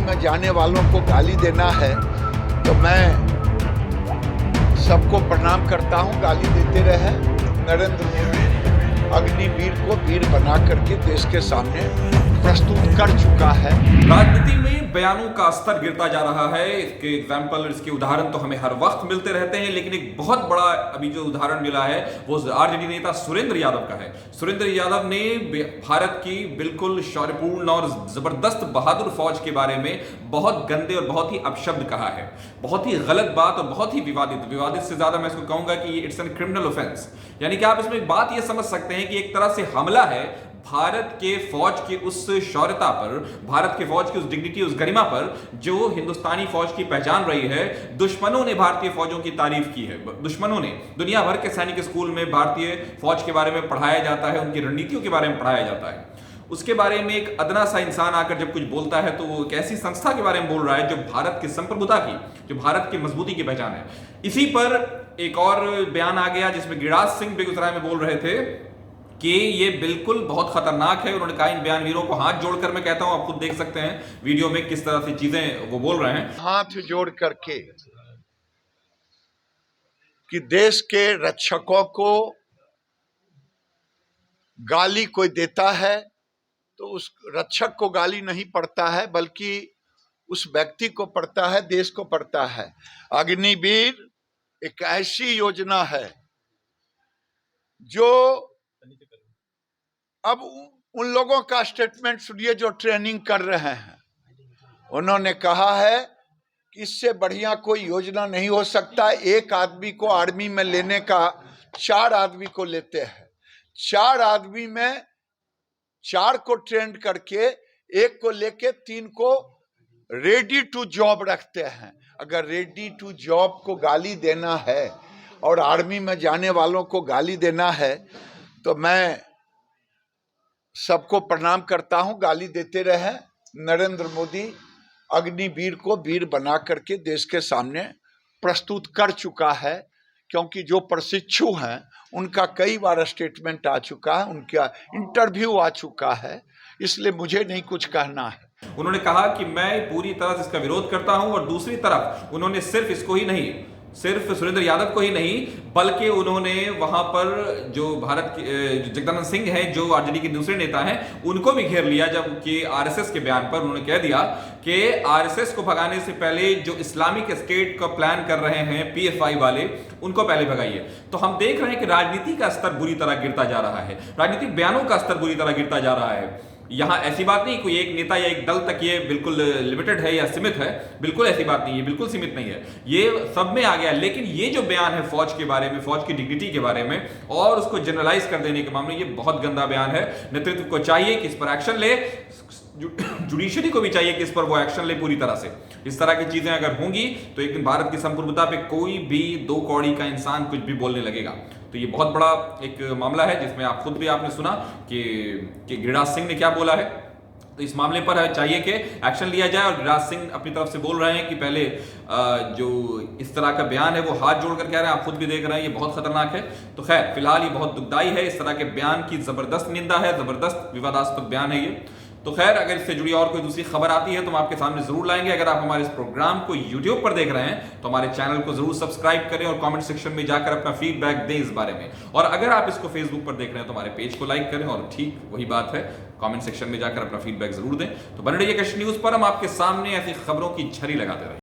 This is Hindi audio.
में जाने वालों को गाली देना है तो मैं सबको प्रणाम करता हूं। गाली देते रहे। नरेंद्र मोदी अग्निवीर को वीर बना करके देश के सामने प्रस्तुत कर चुका है। राजनीति में बयानों का स्तर गिरता जा रहा है। इसके एग्जाम्पल, इसके उदाहरण तो हमें हर वक्त मिलते रहते हैं, लेकिन एक बहुत बड़ा अभी जो उदाहरण मिला है वो आरजेडी नेता सुरेंद्र यादव का है। सुरेंद्र यादव ने भारत की बिल्कुल शौर्यपूर्ण और जबरदस्त बहादुर फौज के बारे में बहुत गंदे और बहुत ही अपशब्द कहा है। बहुत ही गलत बात और बहुत ही विवादित से ज्यादा मैं इसको कहूंगा कि इट्स एन क्रिमिनल ऑफेंस। यानी कि आप इसमें एक बात यह समझ सकते हैं कि एक तरह से हमला है भारत के फौज की उस शौर्यता पर, भारत के फौज की उस डिग्निटी, उस गरिमा पर जो हिंदुस्तानी फौज की पहचान रही है। दुश्मनों ने भारतीय फौजों की तारीफ की है। दुश्मनों ने, दुनिया भर के सैनिक स्कूल में भारतीय फौज के बारे में पढ़ाया जाता है, उनकी रणनीतियों के बारे में पढ़ाया जाता है। उसके बारे में एक अदना सा इंसान आकर जब कुछ बोलता है तो वो एक ऐसी संस्था के बारे में बोल रहा है जो भारत की संप्रभुता की, जो भारत की मजबूती की पहचान है। इसी पर एक और बयान आ गया जिसमें गिरिराज सिंह बेगूसराय में बोल रहे थे कि ये बिल्कुल बहुत खतरनाक है। उन्होंने कहा इन बयानवीरों को हाथ जोड़कर मैं कहता हूं, आप खुद देख सकते हैं वीडियो में किस तरह से चीजें वो बोल रहे हैं। हाथ जोड़ करके कि देश के रक्षकों को गाली कोई देता है तो उस रक्षक को गाली नहीं पड़ता है, बल्कि उस व्यक्ति को पड़ता है, देश को पड़ता है। अग्निवीर एक ऐसी योजना है जो अब उन लोगों का स्टेटमेंट सुनिए जो ट्रेनिंग कर रहे हैं। उन्होंने कहा है कि इससे बढ़िया कोई योजना नहीं हो सकता। एक आदमी को आर्मी में लेने का 4 आदमी को लेते हैं। 4 आदमी में 4 को ट्रेंड करके 1 को लेके 3 को रेडी टू जॉब रखते हैं। अगर रेडी टू जॉब को गाली देना है और आर्मी में जाने वालों को गाली देना है तो मैं सबको प्रणाम करता हूं। गाली देते रहे। नरेंद्र मोदी अग्निवीर को वीर बना करके देश के सामने प्रस्तुत कर चुका है, क्योंकि जो प्रशिक्षु हैं उनका कई बार स्टेटमेंट आ चुका है, उनका इंटरव्यू आ चुका है, इसलिए मुझे नहीं कुछ कहना है। उन्होंने कहा कि मैं पूरी तरह से इसका विरोध करता हूं और दूसरी तरफ उन्होंने सिर्फ इसको ही नहीं, सिर्फ सुरेंद्र यादव को ही नहीं, बल्कि उन्होंने वहां पर जो भारत के जगदानंद सिंह हैं, जो आरजेडी के दूसरे नेता हैं, उनको भी घेर लिया। जबकि आरएसएस के बयान पर उन्होंने कह दिया कि आरएसएस को भगाने से पहले जो इस्लामिक स्टेट का प्लान कर रहे हैं पीएफआई वाले, उनको पहले भगाइए। तो हम देख रहे हैं कि राजनीति का स्तर बुरी तरह गिरता जा रहा है, राजनीतिक बयानों का स्तर बुरी तरह गिरता जा रहा है। यहां ऐसी बात नहीं कोई एक नेता या एक दल तक ये बिल्कुल लिमिटेड है या सीमित है, बिल्कुल ऐसी बात नहीं है, बिल्कुल सीमित नहीं है, ये सब में आ गया। लेकिन ये जो बयान है फौज के बारे में, फौज की डिग्निटी के बारे में और उसको जनरलाइज कर देने के मामले में, ये बहुत गंदा बयान है। नेतृत्व को चाहिए कि इस पर एक्शन ले, जुडिशरी को भी चाहिए कि इस पर वो एक्शन ले पूरी तरह से। इस तरह की चीजें अगर होंगी तो एक दिन भारत की संप्रभुता पे कोई भी 2 कौड़ी का इंसान कुछ भी बोलने लगेगा। तो ये बहुत बड़ा एक मामला है जिसमें आप खुद भी आपने सुना कि गिरिराज सिंह ने क्या बोला है। तो इस मामले पर चाहिए कि एक्शन लिया जाए और गिरिराज सिंह अपनी तरफ से बोल रहे हैं कि पहले जो इस तरह का बयान है वो हाथ जोड़कर कह रहे हैं, आप खुद भी देख रहे हैं ये बहुत खतरनाक है। तो खैर फिलहाल ये बहुत दुखदाई है, इस तरह के बयान की जबरदस्त निंदा है, जबरदस्त विवादास्पद बयान है ये। तो खैर अगर इससे जुड़ी और कोई दूसरी खबर आती है तो हम आपके सामने जरूर लाएंगे। अगर आप हमारे इस प्रोग्राम को YouTube पर देख रहे हैं तो हमारे चैनल को जरूर सब्सक्राइब करें और कमेंट सेक्शन में जाकर अपना फीडबैक दें इस बारे में। और अगर आप इसको फेसबुक पर देख रहे हैं तो हमारे पेज को लाइक करें और ठीक वही बात है, कमेंट सेक्शन में जाकर अपना फीडबैक जरूर दें। तो बने रहिए कश न्यूज पर, हम आपके सामने ऐसी खबरों की झड़ी लगाते रहेंगे।